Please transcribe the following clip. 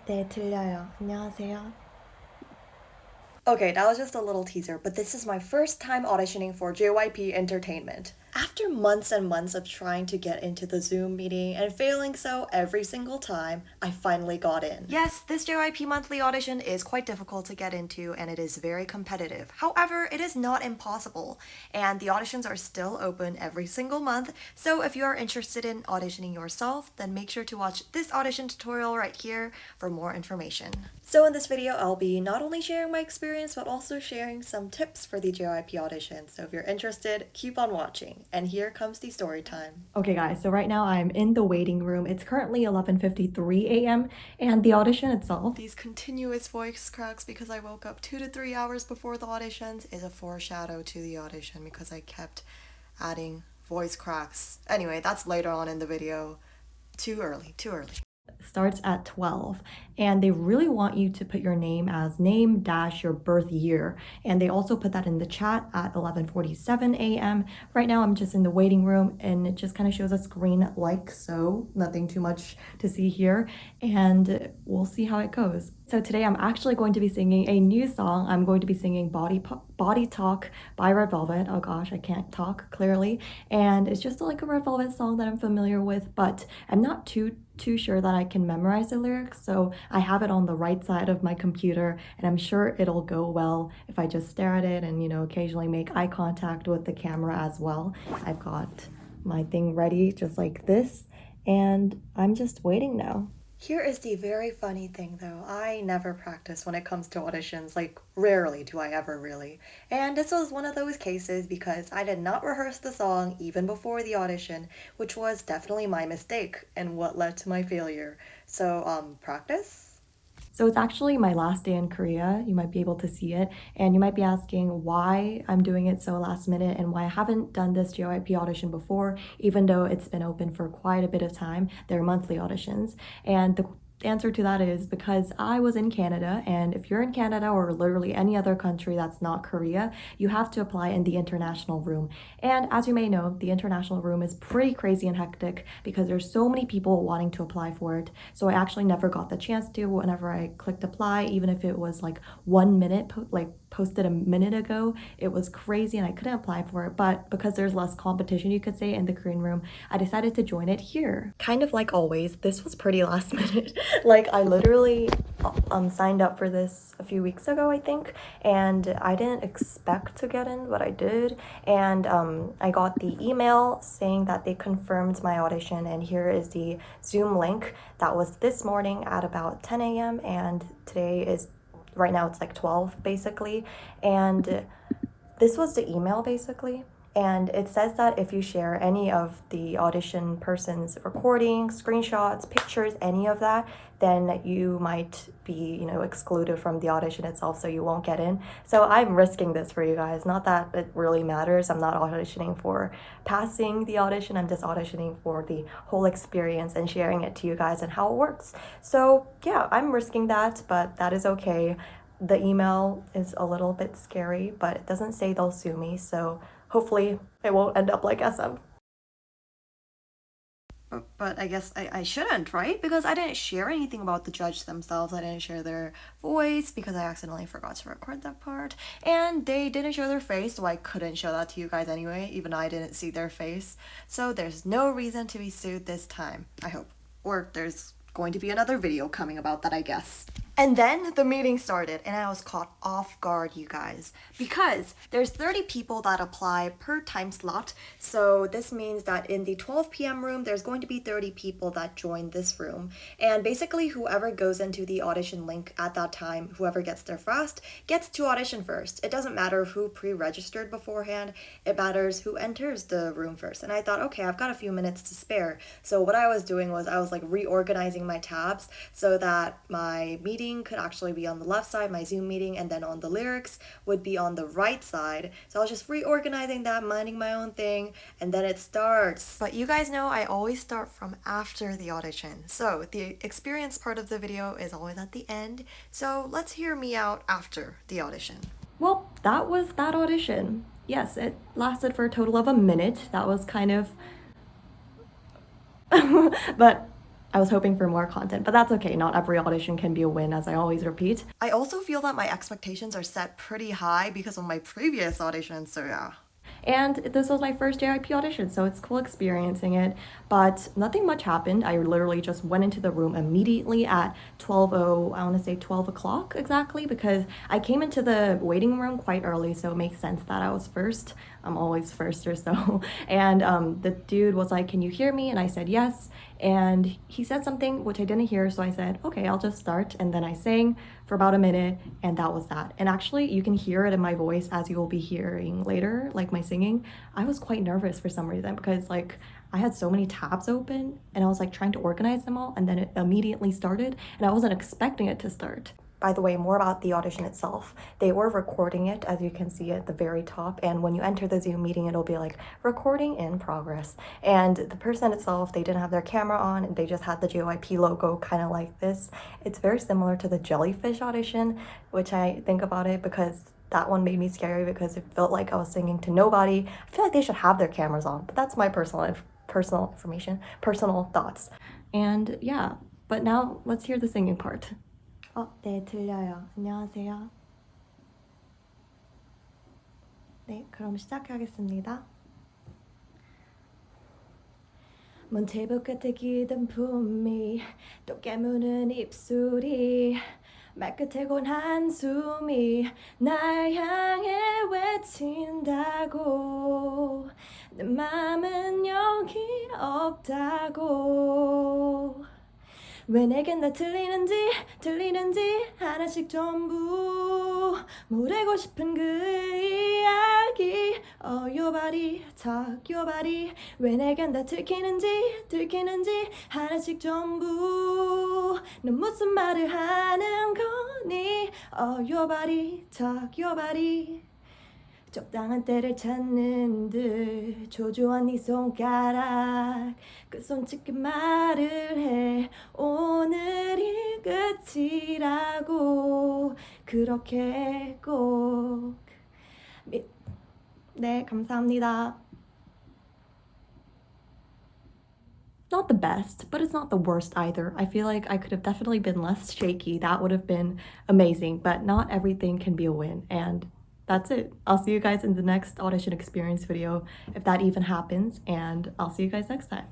네, 들려요. 안녕하세요. Okay, that was just a little teaser, but this is my first time auditioning for JYP Entertainment. After months and months of trying to get into the Zoom meeting and failing so every single time, I finally got in. Yes, this JYP monthly audition is quite difficult to get into and it is very competitive. However, it is not impossible, and the auditions are still open every single month, so if you are interested in auditioning yourself, then make sure to watch this audition tutorial right here for more information. So in this video, I'll be not only sharing my experience, but also sharing some tips for the JYP audition. So if you're interested, keep on watching. And here comes the story time. Okay guys, so right now I'm in the waiting room. It's currently 11:53 a.m. and the audition itself, these continuous voice cracks because I woke up 2 to 3 hours before the auditions, is a foreshadow to the audition because I kept adding voice cracks. Anyway, that's later on in the video. Too early. Starts at 12, and they really want you to put your name as name dash your birth year, and they also put that in the chat at 11:47 a.m. Right now I'm just in the waiting room and it just kind of shows a screen like so, nothing too much to see here, and we'll see how it goes. So today I'm actually going to be singing a new song. I'm going to be singing Body Talk by Red Velvet. Oh gosh, I can't talk clearly, and it's just like a Red Velvet song that I'm familiar with, but I'm not too sure that I can memorize the lyrics, so I have it on the right side of my computer, and I'm sure it'll go well if I just stare at it and, you know, occasionally make eye contact with the camera as well. I've got my thing ready just like this, and I'm just waiting now. Here is the very funny thing though. I never practice when it comes to auditions, like rarely do I ever really. And this was one of those cases because I did not rehearse the song even before the audition, which was definitely my mistake and what led to my failure. So, practice? So it's actually my last day in Korea. You might be able to see it, and you might be asking why I'm doing it so last minute and why I haven't done this JYP audition before, even though it's been open for quite a bit of time. They're monthly auditions, and the answer to that is because I was in Canada, and if you're in Canada or literally any other country that's not Korea, you have to apply in the international room. And as you may know, the international room is pretty crazy and hectic because there's so many people wanting to apply for it. So I actually never got the chance to whenever I clicked apply, even if it was like 1 minute, posted a minute ago. It was crazy and I couldn't apply for it, but because there's less competition, you could say, in the Korean room, I decided to join it here. Kind of like always, this was pretty last minute. Like I literally signed up for this a few weeks ago, I think, and I didn't expect to get in, but I did. And I got the email saying that they confirmed my audition, and here is the Zoom link. That was this morning at about 10 a.m. and today is, right now it's like 12 basically, and this was the email basically. And it says that if you share any of the audition person's recordings, screenshots, pictures, any of that, then you might be, you know, excluded from the audition itself, so you won't get in. So I'm risking this for you guys. Not that it really matters. I'm not auditioning for passing the audition. I'm just auditioning for the whole experience and sharing it to you guys and how it works. So yeah, I'm risking that, but that is okay. The email is a little bit scary, but it doesn't say they'll sue me, so hopefully it won't end up like SM. But I guess I shouldn't, right? Because I didn't share anything about the judge themselves. I didn't share their voice because I accidentally forgot to record that part. And they didn't show their face, so I couldn't show that to you guys anyway. Even I didn't see their face. So there's no reason to be sued this time, I hope. Or there's going to be another video coming about that, I guess. And then the meeting started and I was caught off guard, you guys, because there's 30 people that apply per time slot. So this means that in the 12 p.m. room, there's going to be 30 people that join this room. And basically whoever goes into the audition link at that time, whoever gets there fast, gets to audition first. It doesn't matter who pre-registered beforehand. It matters who enters the room first. And I thought, okay, I've got a few minutes to spare. So what I was doing was I was like reorganizing my tabs so that my meeting could actually be on the left side, my Zoom meeting, and then on the lyrics would be on the right side. So I was just reorganizing that, minding my own thing, and then it starts. But you guys know I always start from after the audition. So the experience part of the video is always at the end. So let's hear me out after the audition. Well, that was that audition. Yes, it lasted for a total of a minute. That was kind of but I was hoping for more content, but that's okay. Not every audition can be a win, as I always repeat. I also feel that my expectations are set pretty high because of my previous auditions, so yeah. And this was my first JYP audition, so it's cool experiencing it, but nothing much happened. I literally just went into the room immediately at 12:00, I want to say 12 o'clock exactly, because I came into the waiting room quite early, so it makes sense that I was first. I'm always first or so. And the dude was like, "Can you hear me?" And I said yes. And he said something which I didn't hear, so I said, "Okay, I'll just start." And then I sang for about a minute, and that was that. And actually, you can hear it in my voice, as you will be hearing later, like my singing. I was quite nervous for some reason because like I had so many tabs open and I was like trying to organize them all, and then it immediately started and I wasn't expecting it to start. By the way, more about the audition itself. They were recording it, as you can see at the very top, and when you enter the Zoom meeting, it'll be like recording in progress. And the person itself, they didn't have their camera on, and they just had the JYP logo kind of like this. It's very similar to the jellyfish audition, which I think about it because that one made me scary because it felt like I was singing to nobody. I feel like they should have their cameras on, but that's my personal information, personal thoughts. And yeah, but now let's hear the singing part. 네, 들려요. 안녕하세요. 네, 그럼 시작하겠습니다. 문테이블 끝에 기던 품이 또 깨무는 입술이 말끝에 곤 한숨이 날 향해 외친다고 내 맘은 여기 없다고 왜 내겐 다 들리는지 하나씩 전부 물고 싶은 그 이야기 Oh your body, talk your body 왜 내겐 다 들키는지 하나씩 전부 넌 무슨 말을 하는 거니 Oh your body, talk your body 적당한 때를 찾는 듯 조조한 네 손가락 그 손짓게 말을 해 오늘이 끝이라고 그렇게 꼭 네, 감사합니다. Not the best, but it's not the worst either. I feel like I could have definitely been less shaky. That would have been amazing, but not everything can be a win. And that's it. I'll see you guys in the next audition experience video, if that even happens, and I'll see you guys next time.